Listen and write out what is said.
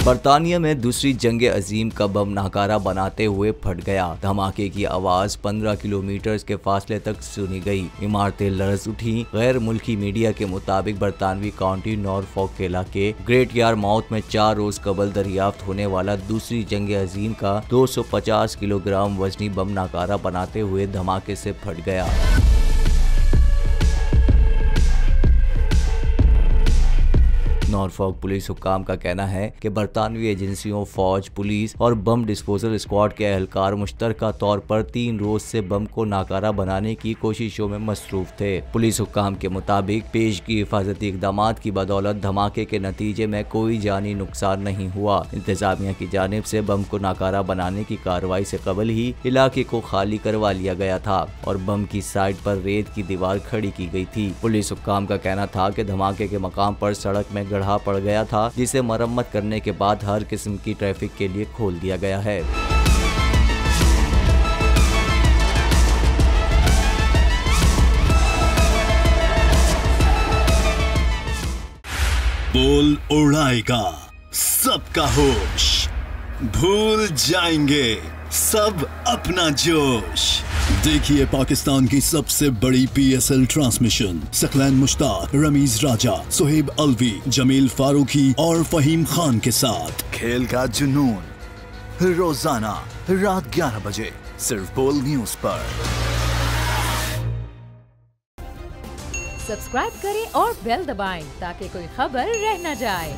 बरतानिया में दूसरी जंग अजीम का बम नाकारा बनाते हुए फट गया। धमाके की आवाज 15 किलोमीटर के फासले तक सुनी गई। इमारतें लरज उठी। गैर मुल्की मीडिया के मुताबिक बरतानवी काउंटी नॉरफॉक के इलाके ग्रेट यारमाउथ में 4 रोज कबल दरियाफ्त होने वाला दूसरी जंग अजीम का 250 किलोग्राम वजनी बम नाकारा बनाते हुए धमाके से फट गया। नॉरफॉक पुलिस हुक्काम का कहना है कि बरतानवी एजेंसियों, फौज, पुलिस और बम डिस्पोजल स्क्वाड के एहलकार मुश्तरका तौर पर 3 रोज से बम को नाकारा बनाने की कोशिशों में मसरूफ थे। पुलिस हुक्काम के मुताबिक पेश की हिफाजती इकदामात की बदौलत धमाके के नतीजे में कोई जानी नुकसान नहीं हुआ। इंतजामिया की जानिब से बम को नाकारा बनाने की कार्रवाई से कबल ही इलाके को खाली करवा लिया गया था और बम की साइड पर रेत की दीवार खड़ी की गई थी। पुलिस हुक्काम का कहना था कि धमाके के मकाम पर सड़क में गड्ढा पड़ गया था, जिसे मरम्मत करने के बाद हर किस्म की ट्रैफिक के लिए खोल दिया गया है। बोल उड़ाएगा सबका होश, भूल जाएंगे सब अपना जोश। देखिए पाकिस्तान की सबसे बड़ी PSL ट्रांसमिशन सकलैन मुश्ताक, रमीज राजा, सुहेब अलवी, जमील फारूकी और फहीम खान के साथ खेल का जुनून रोजाना रात 11 बजे सिर्फ बोल न्यूज पर। सब्सक्राइब करें और बेल दबाएं ताकि कोई खबर रह न जाए।